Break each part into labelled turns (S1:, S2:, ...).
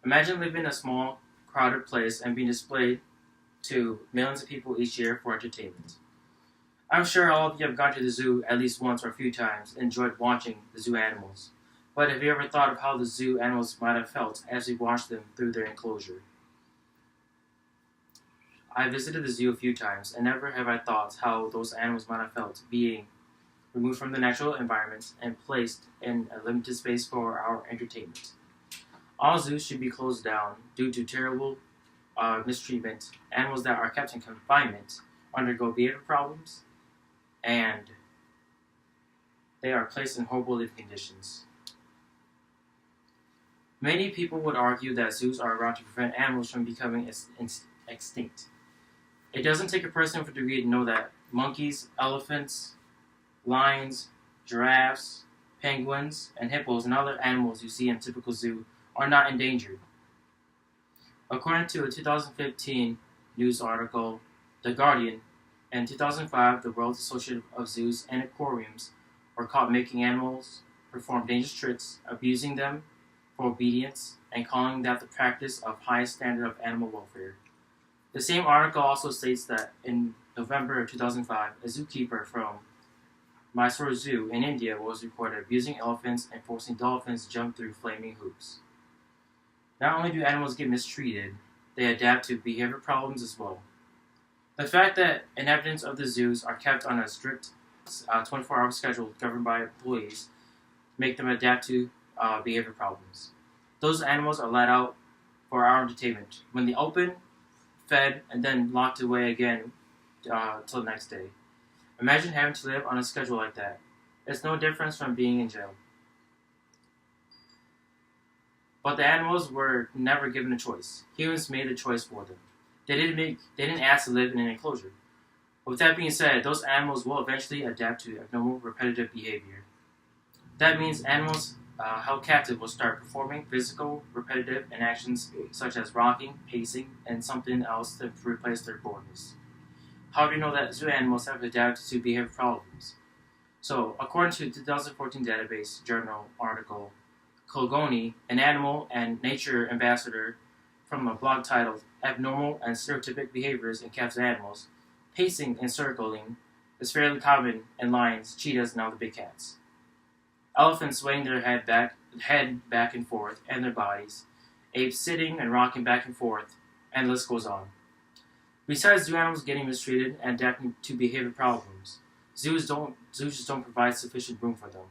S1: Imagine living in a small, crowded place and being displayed to millions of people each year for entertainment. I'm sure all of you have gone to the zoo at least once or a few times and enjoyed watching the zoo animals. But have you ever thought of how the zoo animals might have felt as we watched them through their enclosure? I visited the zoo a few times, and never have I thought how those animals might have felt being removed from the natural environment and placed in a limited space for our entertainment. All zoos should be closed down due to terrible mistreatment. Animals that are kept in confinement undergo behavior problems, and they are placed in horrible living conditions. Many people would argue that zoos are around to prevent animals from becoming extinct. It doesn't take a person with a degree to know that monkeys, elephants, lions, giraffes, penguins, and hippos and other animals you see in a typical zoo are not endangered. According to a 2015 news article, The Guardian, in 2005, the World Association of Zoos and Aquariums were caught making animals perform dangerous tricks, abusing them for obedience, and calling that the practice of highest standard of animal welfare. The same article also states that in November of 2005, a zookeeper from Mysore Zoo in India was reported abusing elephants and forcing dolphins to jump through flaming hoops. Not only do animals get mistreated, they adapt to behavior problems as well. The fact that inhabitants of the zoos are kept on a strict 24-hour schedule governed by employees make them adapt to behavior problems. Those animals are let out for our entertainment. When they open, fed, and then locked away again till the next day. Imagine having to live on a schedule like that. It's no difference from being in jail. But the animals were never given a choice. Humans made the choice for them. They didn't ask to live in an enclosure. With that being said, those animals will eventually adapt to abnormal repetitive behavior. That means animals held captive will start performing physical, repetitive actions such as rocking, pacing, and something else to replace their boredness. How do you know that zoo animals have adapted to behavior problems? So, according to the 2014 database journal article, Colgoni, an animal and nature ambassador from a blog titled Abnormal and Stereotypic Behaviors in Captive Animals, pacing and circling is fairly common in lions, cheetahs, and other big cats. Elephants swaying their head back and forth, and their bodies. Apes sitting and rocking back and forth, and the list goes on. Besides zoo animals getting mistreated and adapting to behavior problems, zoos just don't provide sufficient room for them.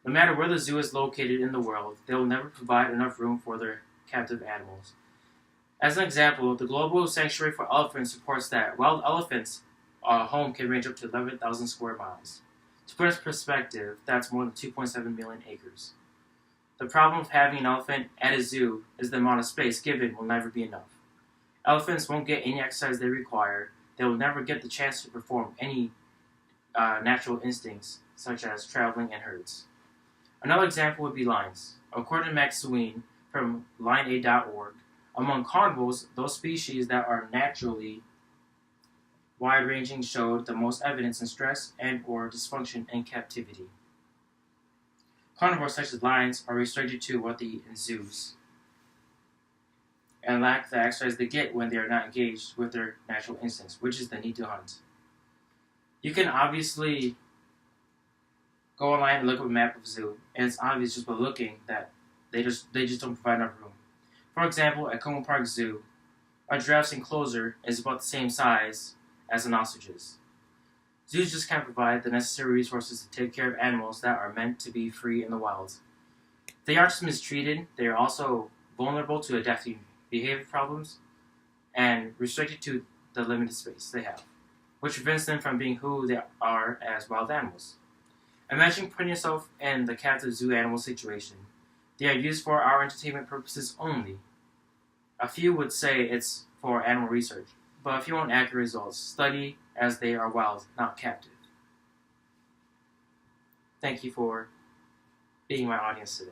S1: No matter where the zoo is located in the world, they will never provide enough room for their captive animals. As an example, the Global Sanctuary for Elephants reports that wild elephants' home can range up to 11,000 square miles. To put it in perspective, that's more than 2.7 million acres. The problem of having an elephant at a zoo is the amount of space given will never be enough. Elephants won't get any exercise they require. They will never get the chance to perform any natural instincts, such as traveling in herds. Another example would be lions. According to Max Sween from LionAid.org, among carnivores, those species that are naturally wide-ranging showed the most evidence in stress and or dysfunction in captivity. Carnivores such as lions are restricted to what they eat in zoos and lack the exercise they get when they are not engaged with their natural instincts, which is the need to hunt. You can obviously go online and look up a map of a zoo, and it's obvious just by looking that they just don't provide enough room. For example, at Como Park Zoo, a giraffe's enclosure is about the same size as an ostrich's. Zoos just can't provide the necessary resources to take care of animals that are meant to be free in the wild. They aren't just mistreated, they are also vulnerable to adapting behavior problems and restricted to the limited space they have, which prevents them from being who they are as wild animals. Imagine putting yourself in the captive zoo animal situation. They are used for our entertainment purposes only. A few would say it's for animal research, but if you want accurate results, study as they are wild, not captive. Thank you for being my audience today.